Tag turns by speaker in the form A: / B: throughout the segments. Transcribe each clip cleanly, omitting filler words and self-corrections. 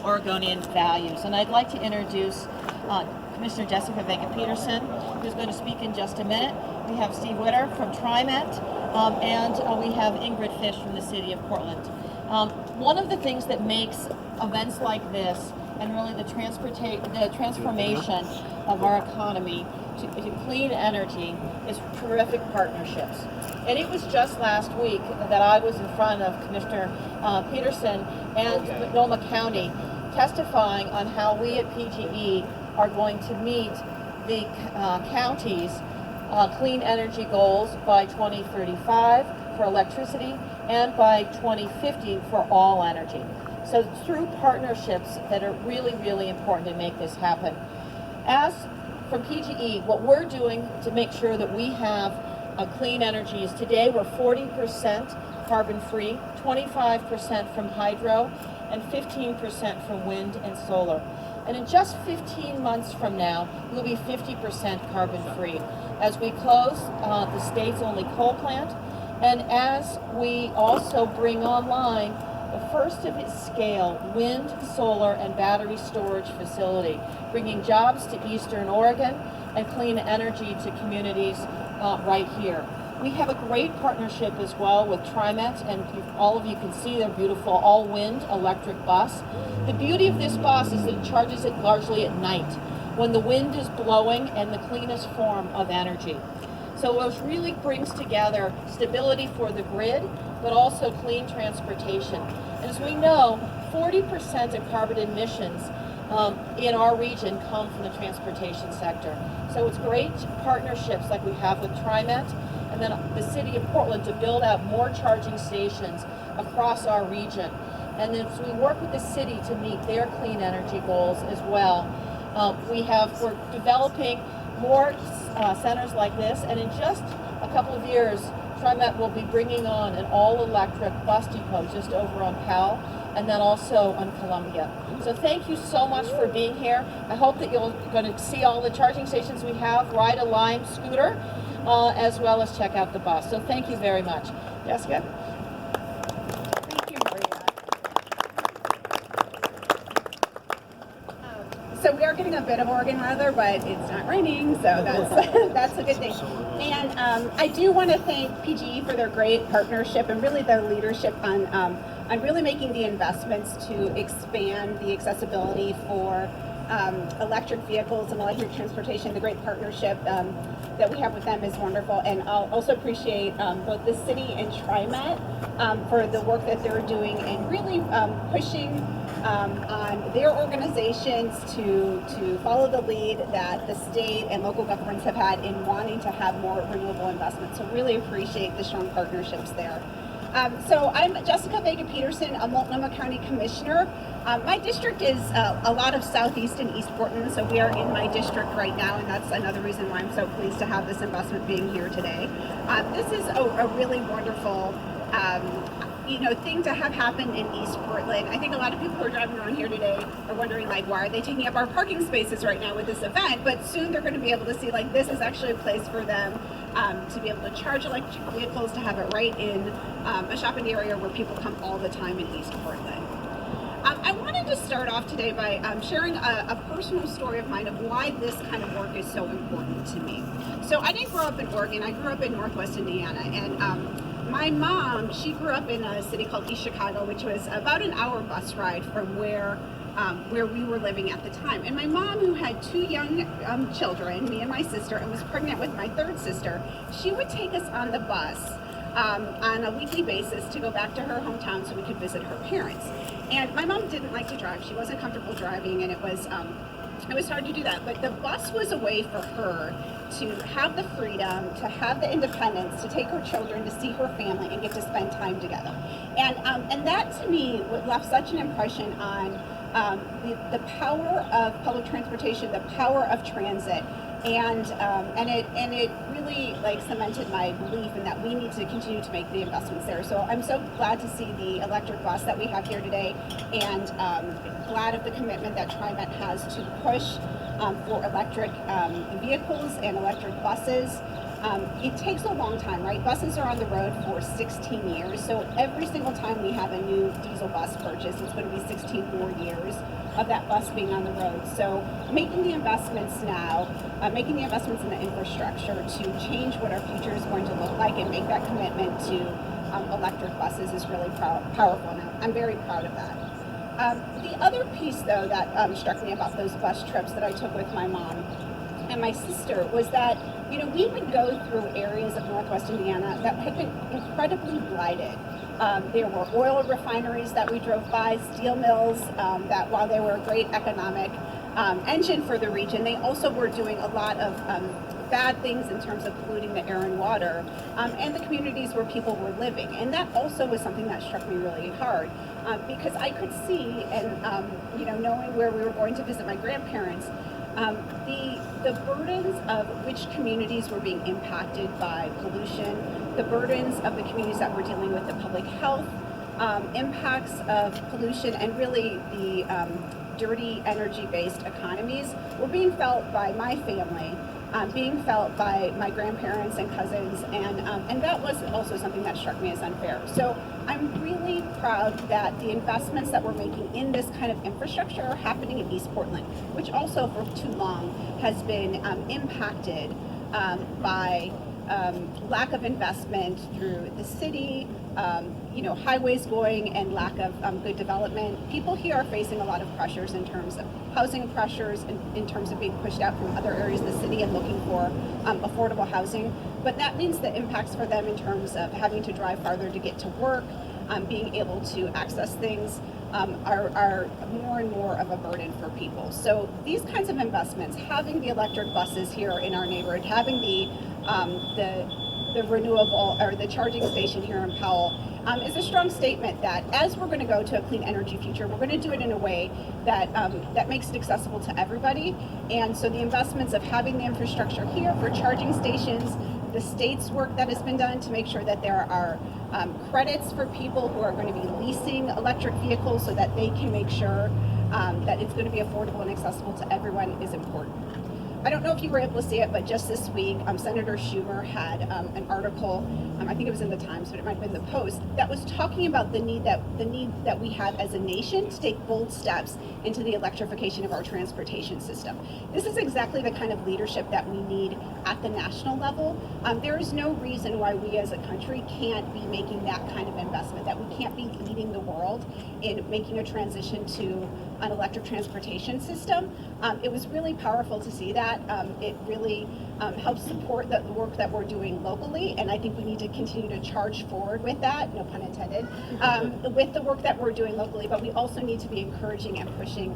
A: Oregonian values. And I'd like to introduce Commissioner Jessica Vega-Peterson, who's going to speak in just a minute. We have Steve Witter from TriMet, and we have Ingrid Fish from the City of Portland. One of the things that makes events like this and really the transformation of our economy to clean energy is terrific partnerships. And it was just last week that I was in front of Commissioner Peterson and Multnomah County testifying on how we at PGE are going to meet the county's clean energy goals by 2035 for electricity and by 2050 for all energy. So through partnerships that are really, really important to make this happen. As from PGE, what we're doing to make sure that we have clean energy is today we're 40% carbon free, 25% from hydro, and 15% from wind and solar. And in just 15 months from now, we'll be 50% carbon free as we close the state's only coal plant, and as we also bring online the first of its scale wind, solar, and battery storage facility, bringing jobs to Eastern Oregon and clean energy to communities right here. We have a great partnership as well with TriMet, and all of you can see their beautiful all-wind electric bus. The beauty of this bus is that it charges it largely at night when the wind is blowing and the cleanest form of energy. So it really brings together stability for the grid, but also clean transportation. And as we know, 40% of carbon emissions in our region come from the transportation sector. So it's great partnerships like we have with TriMet and then the City of Portland to build out more charging stations across our region. And then as we work with the city to meet their clean energy goals as well, we're developing more centers like this, and in just a couple of years, TriMet will be bringing on an all-electric bus depot just over on Powell, and then also on Columbia. So thank you so much for being here. I hope that you're going to see all the charging stations we have, ride a Lime scooter, as well as check out the bus. So thank you very much. Jessica?
B: Thank you, Maria. So we are getting a bit of Oregon weather, but it's not raining, so that's a good thing. And I do want to thank PGE for their great partnership and really their leadership on really making the investments to expand the accessibility for electric vehicles and electric transportation. The great partnership that we have with them is wonderful. And I'll also appreciate both the city and TriMet for the work that they're doing and really pushing on their organizations to follow the lead that the state and local governments have had in wanting to have more renewable investments. So really appreciate the strong partnerships there. So I'm Jessica Vega-Peterson, a Multnomah County Commissioner. My district is a lot of Southeast and East Portland, so we are in my district right now, and that's another reason why I'm so pleased to have this investment being here today. This is a really wonderful thing to have happen in East Portland. I think a lot of people who are driving around here today are wondering, like, why are they taking up our parking spaces right now with this event? But soon they're going to be able to see, like, this is actually a place for them to be able to charge electric vehicles, to have it right in a shopping area where people come all the time in East Portland. I wanted to start off today by sharing a personal story of mine of why this kind of work is so important to me. So I didn't grow up in Oregon. I grew up in Northwest Indiana, and my mom, she grew up in a city called East Chicago, which was about an hour bus ride from where we were living at the time. And my mom, who had two young children, me and my sister, and was pregnant with my third sister, she would take us on the bus on a weekly basis to go back to her hometown so we could visit her parents. And my mom didn't like to drive. She wasn't comfortable driving, and it was hard to do that. But the bus was a way for her to have the freedom, to have the independence, to take her children, to see her family, and get to spend time together. And that to me left such an impression on the power of public transportation, the power of transit, and it really cemented my belief in that we need to continue to make the investments there. So I'm so glad to see the electric bus that we have here today, and glad of the commitment that TriMet has to push for electric vehicles and electric buses. It takes a long time, right? Buses are on the road for 16 years, so every single time we have a new diesel bus purchase, it's going to be 16 more years of that bus being on the road. So making the investments now, making the investments in the infrastructure to change what our future is going to look like and make that commitment to electric buses is really powerful now. I'm very proud of that. The other piece, though, that struck me about those bus trips that I took with my mom and my sister was that, we would go through areas of Northwest Indiana that had been incredibly blighted. There were oil refineries that we drove by, steel mills, that while they were a great economic engine for the region, they also were doing a lot of bad things in terms of polluting the air and water, and the communities where people were living. And that also was something that struck me really hard, because I could see, and knowing where we were going to visit my grandparents, the burdens of which communities were being impacted by pollution, the burdens of the communities that were dealing with the public health impacts of pollution, and really the dirty energy-based economies were being felt by my family, being felt by my grandparents and cousins, and that was also something that struck me as unfair. So I'm really proud that the investments that we're making in this kind of infrastructure are happening in East Portland, which also for too long has been impacted by lack of investment through the city, highways going, and lack of good development. People here are facing a lot of pressures in terms of housing pressures, in terms of being pushed out from other areas of the city and looking for affordable housing. But that means the impacts for them in terms of having to drive farther to get to work, being able to access things, are more and more of a burden for people. So these kinds of investments, having the electric buses here in our neighborhood, having the renewable or the charging station here in Powell, is a strong statement that as we're going to go to a clean energy future, we're going to do it in a way that that makes it accessible to everybody. And so the investments of having the infrastructure here for charging stations, the state's work that has been done to make sure that there are credits for people who are going to be leasing electric vehicles so that they can make sure that it's going to be affordable and accessible to everyone is important. I don't know if you were able to see it, but just this week, Senator Schumer had an article, I think it was in the Times, but it might have been the Post, that was talking about the need that we have as a nation to take bold steps into the electrification of our transportation system. This is exactly the kind of leadership that we need at the national level. There is no reason why we as a country can't be making that kind of investment, that we can't be leading the world in making a transition to an electric transportation system. It was really powerful to see that. It really helps support the work that we're doing locally, and I think we need to continue to charge forward with that, no pun intended, with the work that we're doing locally, but we also need to be encouraging and pushing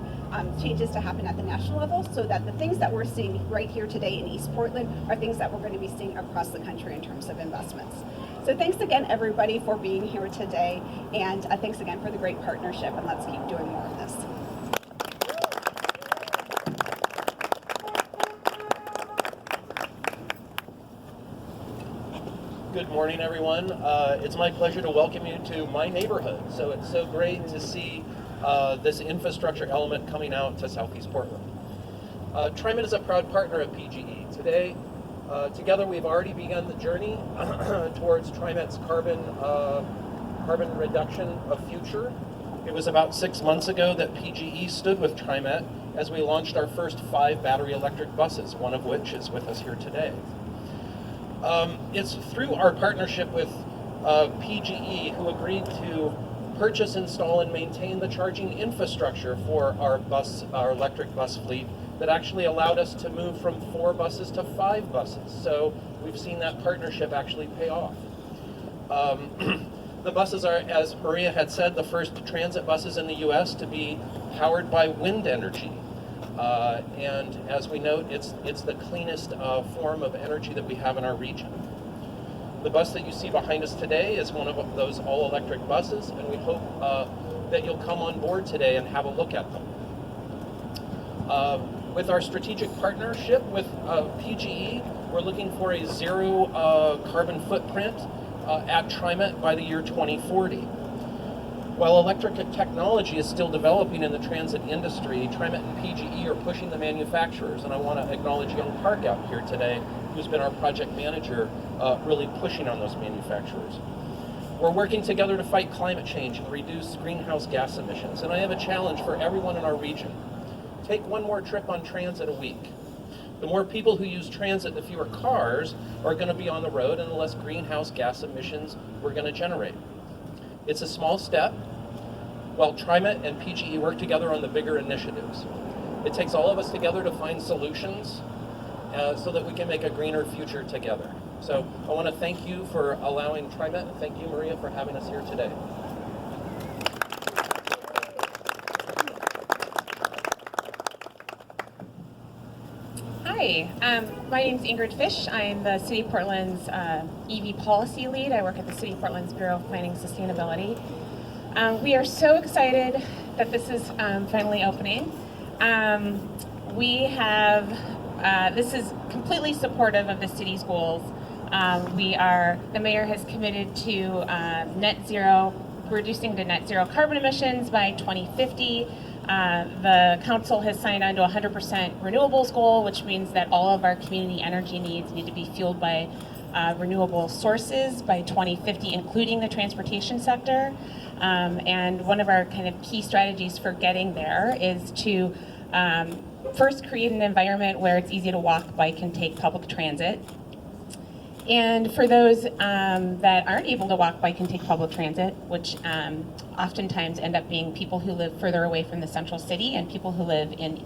B: changes to happen at the national level so that the things that we're seeing right here today in East Portland are things that we're going to be seeing across the country in terms of investments. So thanks again, everybody, for being here today, and thanks again for the great partnership, and let's keep doing more of this.
C: Good morning, everyone. It's my pleasure to welcome you to my neighborhood. So it's so great to see this infrastructure element coming out to Southeast Portland. TriMet is a proud partner of PGE. Today, together we've already begun the journey towards TriMet's carbon reduction of future. It was about 6 months ago that PGE stood with TriMet as we launched our first 5 battery electric buses, one of which is with us here today. It's through our partnership with PGE, who agreed to purchase, install, and maintain the charging infrastructure for our electric bus fleet, that actually allowed us to move from 4 buses to 5 buses. So we've seen that partnership actually pay off. The buses are, as Maria had said, the first transit buses in the U.S. to be powered by wind energy. And as we note, it's the cleanest form of energy that we have in our region. The bus that you see behind us today is one of those all-electric buses, and we hope that you'll come on board today and have a look at them. With our strategic partnership with PGE, we're looking for a zero carbon footprint at TriMet by the year 2040. While electric technology is still developing in the transit industry, TriMet and PGE are pushing the manufacturers, and I want to acknowledge Young Park out here today, who's been our project manager, really pushing on those manufacturers. We're working together to fight climate change and reduce greenhouse gas emissions, and I have a challenge for everyone in our region. Take one more trip on transit a week. The more people who use transit, the fewer cars are going to be on the road and the less greenhouse gas emissions we're going to generate. It's a small step, while TriMet and PGE work together on the bigger initiatives. It takes all of us together to find solutions so that we can make a greener future together. So I want to thank you for allowing TriMet, and thank you, Maria, for having us here today.
D: Hi, my name is Ingrid Fish. I'm the City of Portland's EV policy lead. I work at the City of Portland's Bureau of Planning and Sustainability. We are so excited that this is finally opening. This is completely supportive of the city's goals. The mayor has committed to reducing to net zero carbon emissions by 2050. The council has signed on to a 100% renewables goal, which means that all of our community energy needs need to be fueled by renewable sources by 2050, including the transportation sector. And one of our kind of key strategies for getting there is to first create an environment where it's easy to walk, bike, and take public transit. And for those that aren't able to walk, bike, and take public transit, which oftentimes end up being people who live further away from the central city and people who live in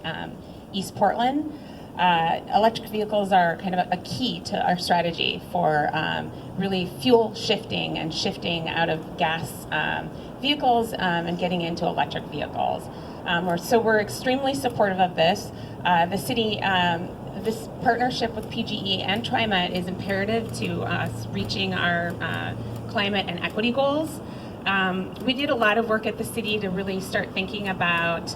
D: East Portland, electric vehicles are kind of a key to our strategy for really fuel shifting and shifting out of gas vehicles and getting into electric vehicles. So we're extremely supportive of this. The city, this partnership with PGE and TriMet is imperative to us reaching our climate and equity goals. We did a lot of work at the city to really start thinking about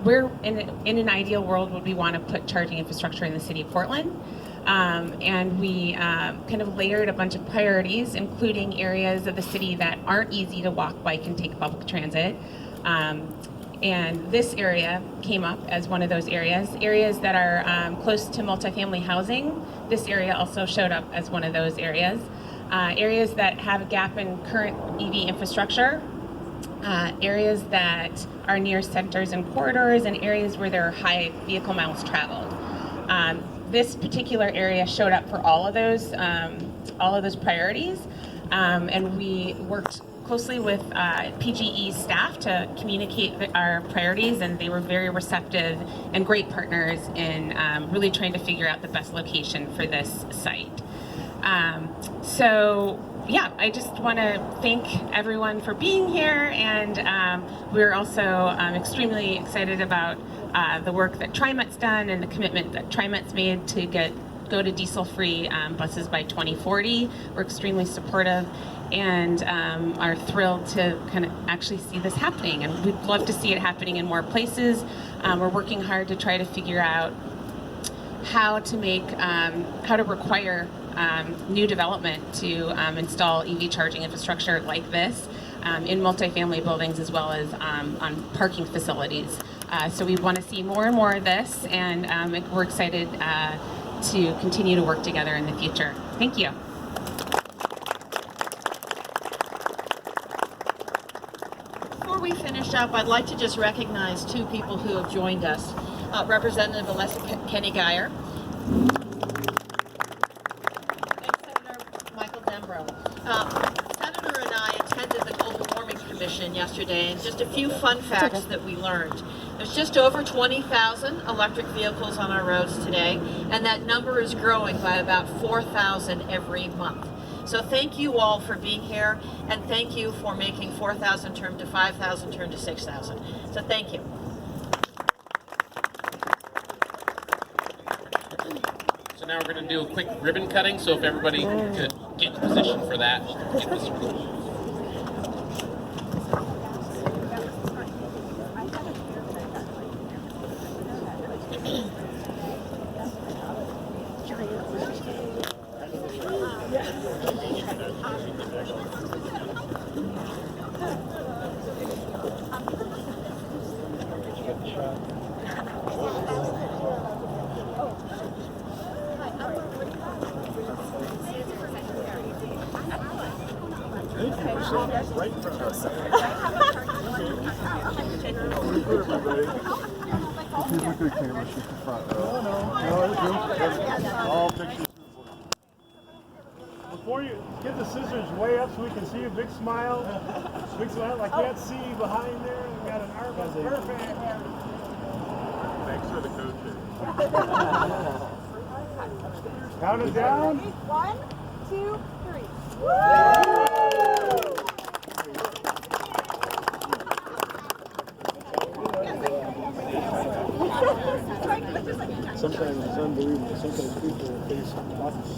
D: where in an ideal world would we want to put charging infrastructure in the city of Portland. And we kind of layered a bunch of priorities, including areas of the city that aren't easy to walk, bike, and take public transit. And this area came up as one of those areas. Areas that are close to multifamily housing, this area also showed up as one of those areas. Areas that have a gap in current EV infrastructure, areas that are near centers and corridors, and areas where there are high vehicle miles traveled. This particular area showed up for all of those priorities, and we worked closely with PGE staff to communicate our priorities, and they were very receptive and great partners in really trying to figure out the best location for this site. Yeah, I just want to thank everyone for being here, and we're also extremely excited about the work that TriMet's done and the commitment that TriMet's made to go to diesel-free buses by 2040. We're extremely supportive and are thrilled to kind of actually see this happening, and we'd love to see it happening in more places. We're working hard to try to figure out how to require new development to install EV charging infrastructure like this in multifamily buildings as well as on parking facilities. So we want to see more and more of this, and we're excited to continue to work together in the future. Thank you.
A: Before we finish up, I'd like to just recognize two people who have joined us. Representative Alessa Kenny Geyer and Senator Michael Dembro. Senator and I attended the Global Warming Commission yesterday, and just a few fun facts that we learned. There's just over 20,000 electric vehicles on our roads today, and that number is growing by about 4,000 every month. So thank you all for being here, and thank you for making 4,000 turn to 5,000 turn to 6,000. So thank you.
C: So now we're going to do a quick ribbon cutting, so if everybody could get in position for that.
E: Before you get the scissors way up so we can see a big smile. Big smile. I can't see behind there. We got an arm. Perfect.
F: Thanks for the coaching.
E: Count it down.
G: 1, 2, 3.
E: Sometimes it's unbelievable. Sometimes people face buttons.